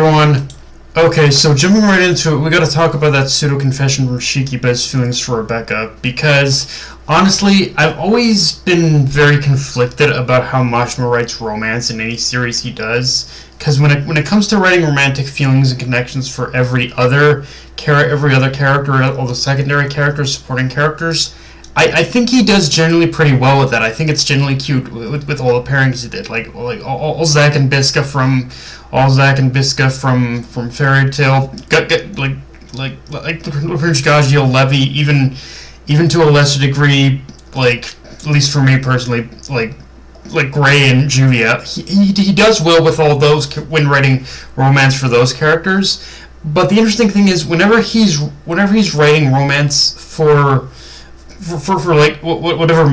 everyone. Okay, so jumping right into it, we gotta talk about that pseudo-confession from Shiki about his feelings for Rebecca, because, honestly, I've always been very conflicted about how Mashima writes romance in any series he does, because when it comes to writing romantic feelings and connections for every other character, all the secondary characters, supporting characters, I think he does generally pretty well with that. I think it's generally cute with all the pairings he did, like all Zack and Bisca from Fairy Tale, like Prince Gagio Levy, even to a lesser degree, like at least for me personally, like Gray and Julia. He does well with all those when writing romance for those characters. But the interesting thing is whenever he's writing romance for like whatever the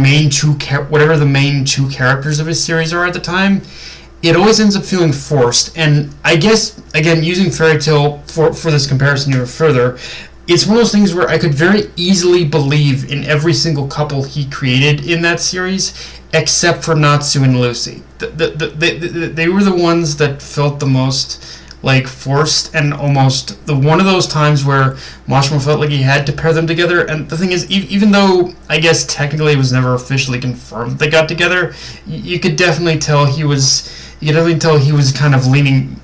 main two characters of his series are at the time, it always ends up feeling forced. And I guess, again, using Fairy Tail for this comparison even further, it's one of those things where I could very easily believe in every single couple he created in that series, except for Natsu and Lucy. They were the ones that felt the most like forced, and almost the one of those times where Mashima felt like he had to pair them together. And the thing is, even though I guess technically it was never officially confirmed they got together, you could definitely tell he was kind of leaning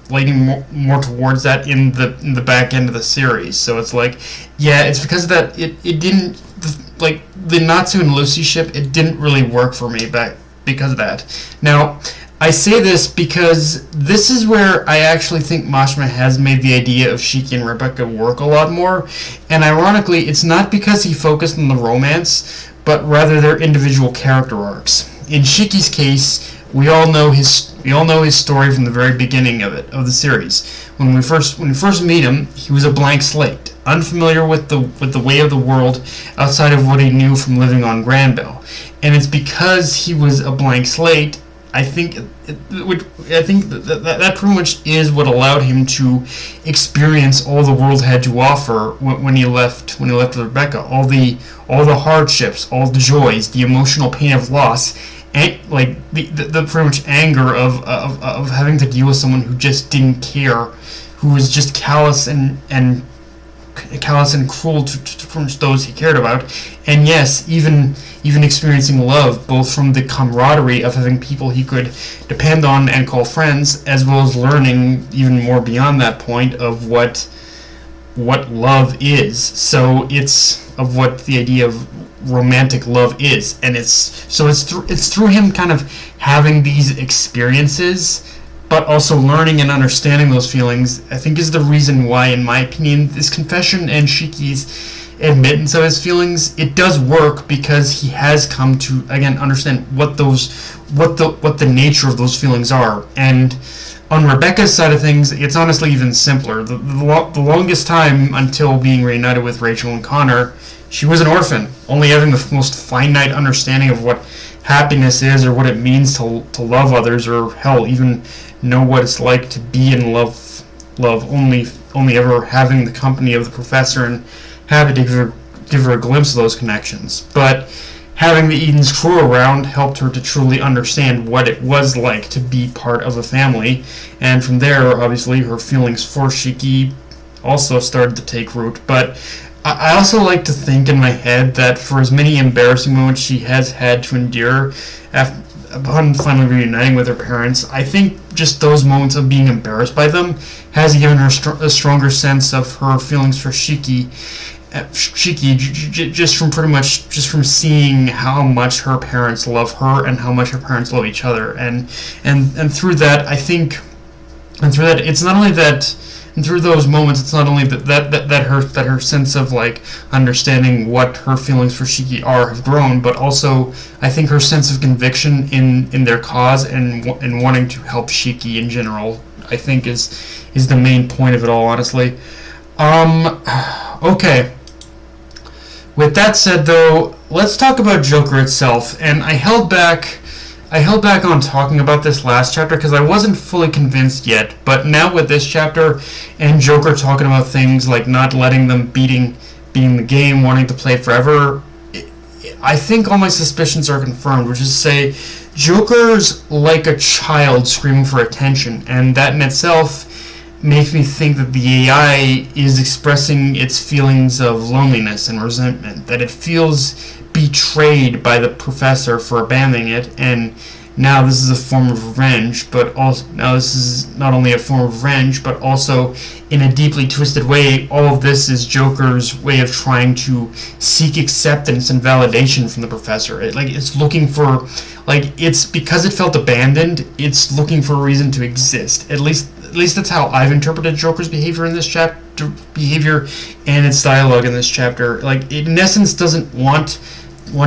more towards that in the back end of the series. So it's like, yeah, it's because of that it didn't, like the Natsu and Lucy ship, it didn't really work for me back because of that. Now, I say this because this is where I actually think Mashima has made the idea of Shiki and Rebecca work a lot more, and ironically, it's not because he focused on the romance, but rather their individual character arcs. In Shiki's case, we all know his story from the very beginning of the series. When we first meet him, he was a blank slate, unfamiliar with the way of the world outside of what he knew from living on Granville, and it's because he was a blank slate. I think that pretty much is what allowed him to experience all the world had to offer when he left with Rebecca. All the hardships, all the joys, the emotional pain of loss, and like the pretty much anger of having to deal with someone who just didn't care, who was just callous and cruel to those he cared about. And yes, even experiencing love, both from the camaraderie of having people he could depend on and call friends, as well as learning even more beyond that point of what love is. So it's of what the idea of romantic love is, and it's through him kind of having these experiences, but also learning and understanding those feelings, I think is the reason why, in my opinion, this confession and Shiki's admittance of his feelings, it does work, because he has come to, again, understand what the nature of those feelings are. And on Rebecca's side of things, it's honestly even simpler. The longest time until being reunited with Rachel and Connor, she was an orphan, only having the most finite understanding of what happiness is, or what it means to love others, or hell, even know what it's like to be in love, only ever having the company of the professor and having to give her a glimpse of those connections. But having the Eden's crew around helped her to truly understand what it was like to be part of a family, and from there, obviously, her feelings for Shiki also started to take root. But I also like to think in my head that for as many embarrassing moments she has had to endure upon finally reuniting with her parents, I think just those moments of being embarrassed by them has given her a stronger sense of her feelings for Shiki, just from seeing how much her parents love her and how much her parents love each other, and through that, I think, and through that, it's not only that. And through those moments, it's not only that her sense of like understanding what her feelings for Shiki are have grown, but also I think her sense of conviction in their cause and wanting to help Shiki in general, I think is the main point of it all, honestly. Okay. With that said, though, let's talk about Joker itself. And I held back on talking about this last chapter because I wasn't fully convinced yet, but now with this chapter and Joker talking about things like not letting them beating the game, wanting to play forever, I think all my suspicions are confirmed, which is to say, Joker's like a child screaming for attention, and that in itself makes me think that the AI is expressing its feelings of loneliness and resentment, that it feels betrayed by the professor for abandoning it, and now this is a form of revenge, but also now this is not only a form of revenge, but also in a deeply twisted way, all of this is Joker's way of trying to seek acceptance and validation from the professor. It's looking for, it's because it felt abandoned, it's looking for a reason to exist. At least that's how I've interpreted Joker's behavior in this chapter, and its dialogue in this chapter. It in essence doesn't want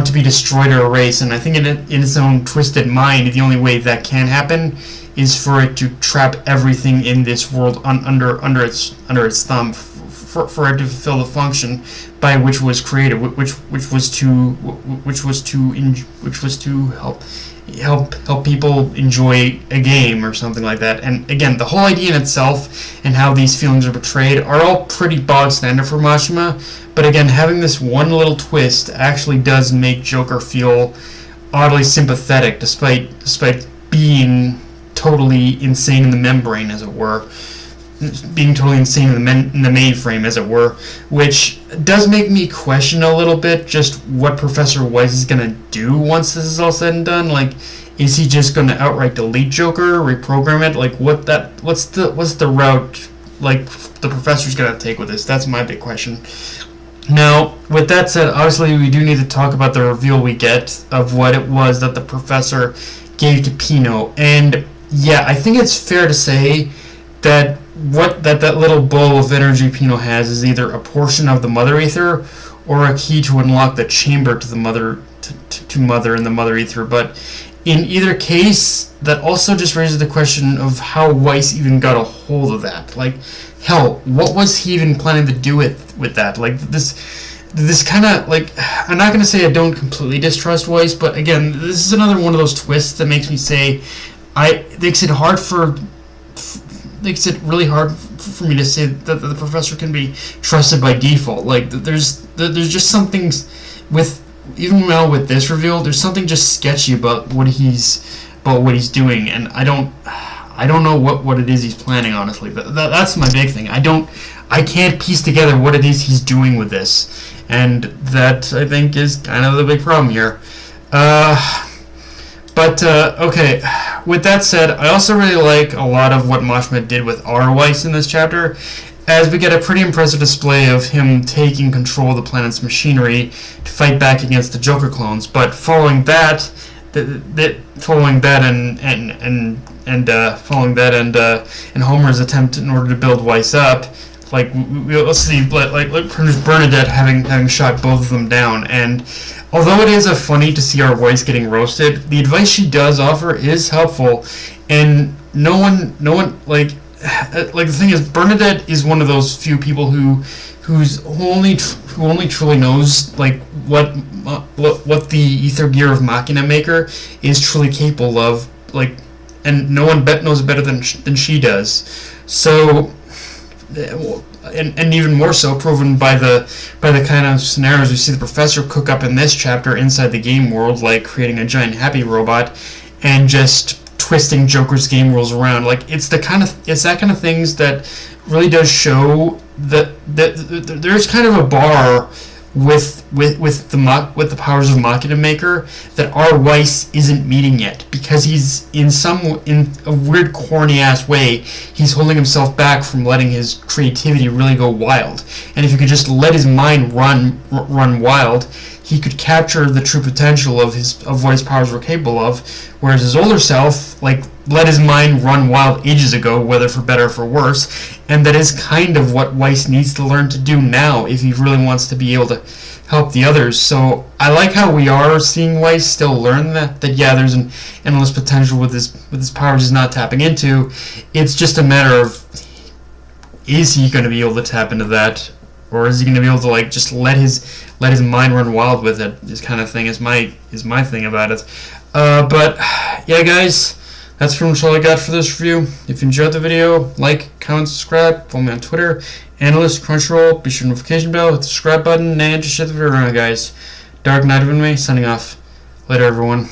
to be destroyed or erased, and I think in its own twisted mind, the only way that can happen is for it to trap everything in this world under its thumb, for it to fulfill the function by which it was created, which was to help people enjoy a game or something like that. And again, the whole idea in itself and how these feelings are portrayed are all pretty bog standard for Mashima. But again, having this one little twist actually does make Joker feel oddly sympathetic, despite being totally insane in the membrane, as it were, being totally insane in the mainframe, as it were, which does make me question a little bit just what Professor Weisz is gonna do once this is all said and done. Is he just gonna outright delete Joker, reprogram it? What's the route the professor's gonna take with this? That's my big question. Now, with that said, obviously we do need to talk about the reveal we get of what it was that the professor gave to Pino. And yeah, I think it's fair to say that that little bowl of energy Pino has is either a portion of the Mother Ether or a key to unlock the chamber to the Mother to Mother in the Mother Ether. But in either case, that also just raises the question of how Weisz even got a hold of that. Hell, what was he even planning to do with that? This kind of, I'm not going to say I don't completely distrust Weisz, but again, this is another one of those twists that makes me say, makes it really hard for me to say that the professor can be trusted by default. There's just something even now with this reveal, there's something just sketchy about what he's doing, and I don't know what it is he's planning, honestly. That's my big thing. I can't piece together what it is he's doing with this, and that, I think, is kind of the big problem here. Okay, with that said, I also really like a lot of what Mashima did with our Weisz in this chapter, as we get a pretty impressive display of him taking control of the planet's machinery to fight back against the Joker clones. But following that and Homer's attempt in order to build Weisz up, we'll see, Bernadette having shot both of them down. And although it is funny to see our Weisz getting roasted, the advice she does offer is helpful, and no one the thing is, Bernadette is one of those few people who only truly knows what the ether gear of Machina Maker is truly capable of, and no one knows it better than she does. So, and even more so proven by the kind of scenarios we see the professor cook up in this chapter inside the game world, like creating a giant happy robot and just twisting Joker's game rules around. It's that kind of things that really does show that there's kind of a bar with the powers of Machina Maker that our Weisz isn't meeting yet, because he's in a weird corny ass way, he's holding himself back from letting his creativity really go wild. And if you could just let his mind run wild, he could capture the true potential of what his powers were capable of, whereas his older self, let his mind run wild ages ago, whether for better or for worse, and that is kind of what Weisz needs to learn to do now if he really wants to be able to help the others. So I like how we are seeing Weisz still learn that yeah, there's an endless potential with his powers he's not tapping into. It's just a matter of, is he going to be able to tap into that, or is he going to be able to just let his mind run wild with it? This kind of thing is my thing about it. But yeah, guys, that's pretty much all I got for this review. If you enjoyed the video, like, comment, subscribe, follow me on Twitter, Analyst, Crunchyroll, be sure to notification bell, hit the subscribe button, and just share the video around, guys. Dark Knight of Me, signing off. Later, everyone.